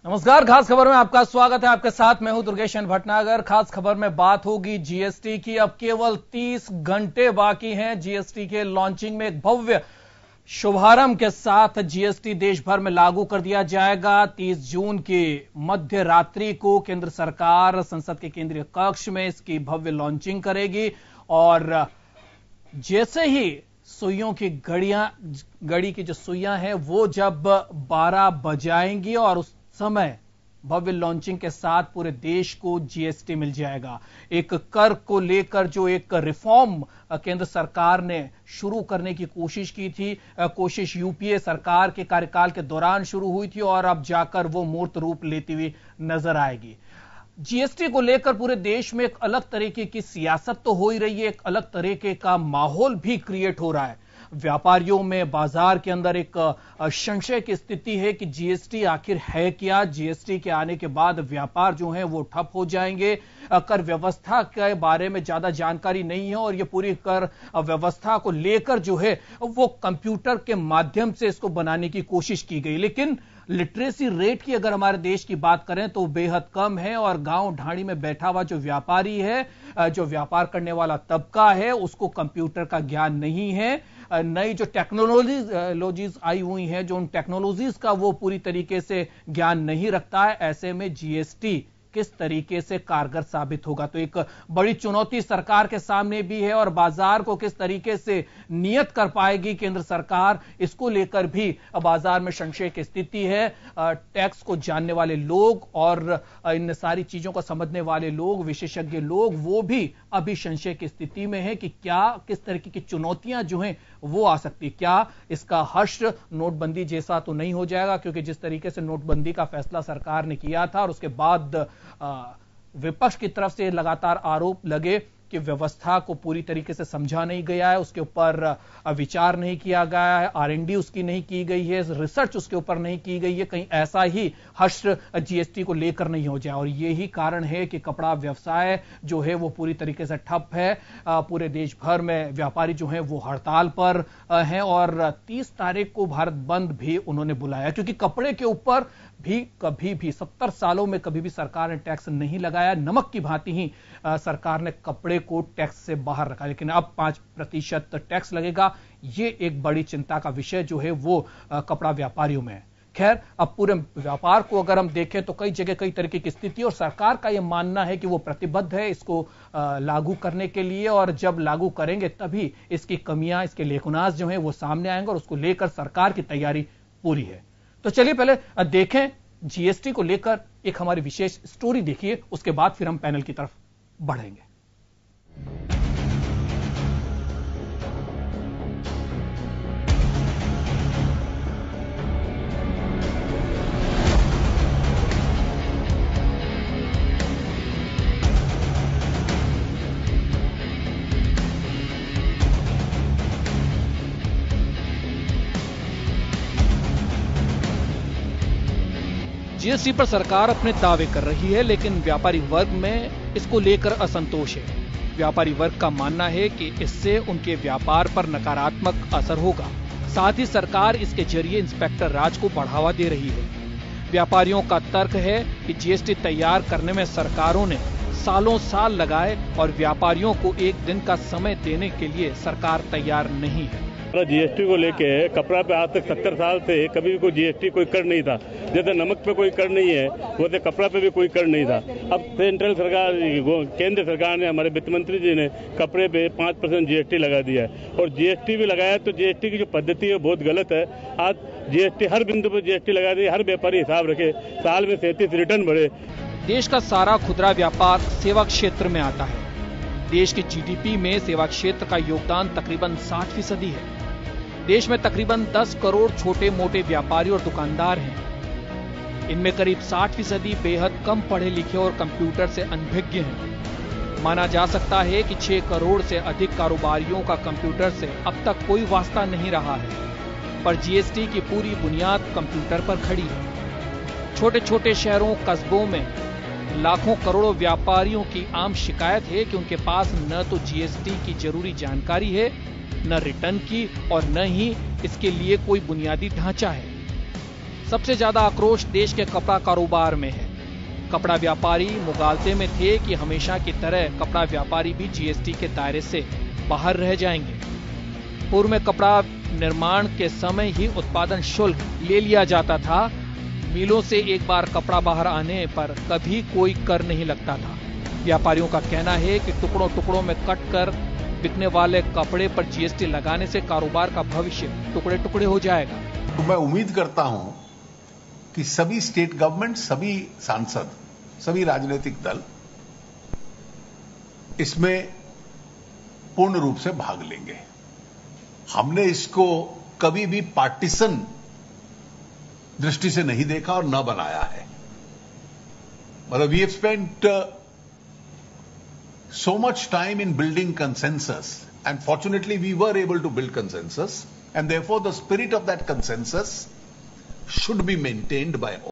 नमस्कार, खास खबर में आपका स्वागत है। आपके साथ मैं हूं दुर्गेश भटनागर। खास खबर में बात होगी जीएसटी की। अब केवल 30 घंटे बाकी हैं जीएसटी के लॉन्चिंग में। एक भव्य शुभारंभ के साथ जीएसटी देश भर में लागू कर दिया जाएगा। 30 जून की मध्य रात्रि को केंद्र सरकार संसद के केंद्रीय कक्ष में इसकी भव्य लॉन्चिंग करेगी और जैसे ही सुइयों की घड़ी की जो सुइयां हैं वो जब 12 बजाएंगी और उस समय भव्य लॉन्चिंग के साथ पूरे देश को जीएसटी मिल जाएगा। एक कर को लेकर जो एक रिफॉर्म केंद्र सरकार ने शुरू करने की कोशिश की थी, कोशिश यूपीए सरकार के कार्यकाल के दौरान शुरू हुई थी और अब जाकर वो मूर्त रूप लेती हुई नजर आएगी। जीएसटी को लेकर पूरे देश में एक अलग तरीके की सियासत तो हो ही रही है, एक अलग तरीके का माहौल भी क्रिएट हो रहा है। व्यापारियों में, बाजार के अंदर एक संशय की स्थिति है कि जीएसटी आखिर है क्या। जीएसटी के आने के बाद व्यापार जो है वो ठप हो जाएंगे। कर व्यवस्था के बारे में ज्यादा जानकारी नहीं है और ये पूरी कर व्यवस्था को लेकर जो है वो कंप्यूटर के माध्यम से इसको बनाने की कोशिश की गई, लेकिन लिटरेसी रेट की अगर हमारे देश की बात करें तो बेहद कम है और गांव ढाणी में बैठा हुआ जो व्यापारी है, जो व्यापार करने वाला तबका है, उसको कंप्यूटर का ज्ञान नहीं है। नई जो टेक्नोलॉजीज आई हुई हैं, जो उन टेक्नोलॉजीज का वो पूरी तरीके से ज्ञान नहीं रखता है। ऐसे में जीएसटी किस तरीके से कारगर साबित होगा, तो एक बड़ी चुनौती सरकार के सामने भी है और बाजार को किस तरीके से नियत कर पाएगी केंद्र सरकार, इसको लेकर भी बाजार में संशय की स्थिति है। टैक्स को जानने वाले लोग और इन सारी चीजों को समझने वाले लोग, विशेषज्ञ लोग, वो भी अभी संशय की स्थिति में है कि क्या किस तरीके की चुनौतियां जो हैं वो आ सकती। क्या इसका हश्र नोटबंदी जैसा तो नहीं हो जाएगा, क्योंकि जिस तरीके से नोटबंदी का फैसला सरकार ने किया था और उसके बाद विपक्ष की तरफ से लगातार आरोप लगे कि व्यवस्था को पूरी तरीके से समझा नहीं गया है, उसके ऊपर विचार नहीं किया गया है, आरएनडी उसकी नहीं की गई है, रिसर्च उसके ऊपर नहीं की गई है, कहीं ऐसा ही हश्र जीएसटी को लेकर नहीं हो जाए। और यही कारण है कि कपड़ा व्यवसाय जो है वो पूरी तरीके से ठप है। पूरे देश भर में व्यापारी जो है वो हड़ताल पर हैं और 30 तारीख को भारत बंद भी उन्होंने बुलाया, क्योंकि कपड़े के ऊपर भी कभी भी 70 सालों में कभी भी सरकार ने टैक्स नहीं लगाया। नमक की भांति ही सरकार ने कपड़े को टैक्स से बाहर रखा, लेकिन अब 5% टैक्स लगेगा। यह एक बड़ी चिंता का विषय जो है वो कपड़ा व्यापारियों में है। खैर, अब पूरे व्यापार को अगर हम देखें तो कई जगह कई तरीके की स्थिति और सरकार का यह मानना है कि वो प्रतिबद्ध है इसको लागू करने के लिए, और जब लागू करेंगे तभी इसकी कमियां, इसके लेकुनाज जो है वो सामने आएंगे और उसको लेकर सरकार की तैयारी पूरी है। तो चलिए पहले देखें जीएसटी को लेकर एक हमारी विशेष स्टोरी देखिए, उसके बाद फिर हम पैनल की तरफ बढ़ेंगे। जीएसटी पर सरकार अपने दावे कर रही है, लेकिन व्यापारी वर्ग में इसको लेकर असंतोष है। व्यापारी वर्ग का मानना है कि इससे उनके व्यापार पर नकारात्मक असर होगा। साथ ही सरकार इसके जरिए इंस्पेक्टर राज को बढ़ावा दे रही है। व्यापारियों का तर्क है कि जीएसटी तैयार करने में सरकारों ने सालों साल लगाए और व्यापारियों को एक दिन का समय देने के लिए सरकार तैयार नहीं है। जीएसटी को लेके कपड़ा पे आज तक 70 साल से कभी भी कोई जीएसटी कोई कर नहीं था। जैसे नमक पे कोई कर नहीं है, वैसे कपड़ा पे भी कोई कर नहीं था। अब सेंट्रल सरकार, केंद्र सरकार ने, हमारे वित्त मंत्री जी ने कपड़े पे 5% जीएसटी लगा दिया है और जीएसटी भी लगाया। तो जीएसटी की जो पद्धति है बहुत गलत है। आज जीएसटी हर बिंदु पर जीएसटी लगा दी, हर व्यापारी हिसाब रखे, साल में 37 रिटर्न भरे। देश का सारा खुदरा व्यापार सेवा क्षेत्र में आता है। देश की जीडीपी में सेवा क्षेत्र का योगदान तकरीबन 60% है। देश में तकरीबन 10 करोड़ छोटे मोटे व्यापारी और दुकानदार हैं। इनमें करीब 60% बेहद कम पढ़े लिखे और कंप्यूटर से अनभिज्ञ हैं। माना जा सकता है कि 6 करोड़ से अधिक कारोबारियों का कंप्यूटर से अब तक कोई वास्ता नहीं रहा है, पर जीएसटी की पूरी बुनियाद कंप्यूटर पर खड़ी है। छोटे छोटे शहरों, कस्बों में लाखों करोड़ों व्यापारियों की आम शिकायत है कि उनके पास न तो जीएसटी की जरूरी जानकारी है, न रिटर्न की, और न ही इसके लिए कोई बुनियादी ढांचा है। सबसे ज्यादा आक्रोश देश के कपड़ा कारोबार में है। कपड़ा व्यापारी मुगालते में थे कि हमेशा की तरह कपड़ा व्यापारी भी जीएसटी के दायरे से बाहर रह जाएंगे। पूर्व में कपड़ा निर्माण के समय ही उत्पादन शुल्क ले लिया जाता था। मिलों से एक बार कपड़ा बाहर आने पर कभी कोई कर नहीं लगता था। व्यापारियों का कहना है कि टुकड़ों टुकड़ों में कट कर बिकने वाले कपड़े पर जीएसटी लगाने से कारोबार का भविष्य टुकड़े टुकड़े हो जाएगा। तो मैं उम्मीद करता हूं कि सभी स्टेट गवर्नमेंट, सभी सांसद, सभी राजनीतिक दल इसमें पूर्ण रूप से भाग लेंगे। हमने इसको कभी भी पार्टीसन दृष्टि से नहीं देखा और न बनाया है। मतलब we have spent so much time in building consensus, and fortunately we were able to build consensus, and therefore the spirit of that consensus should be maintained by all.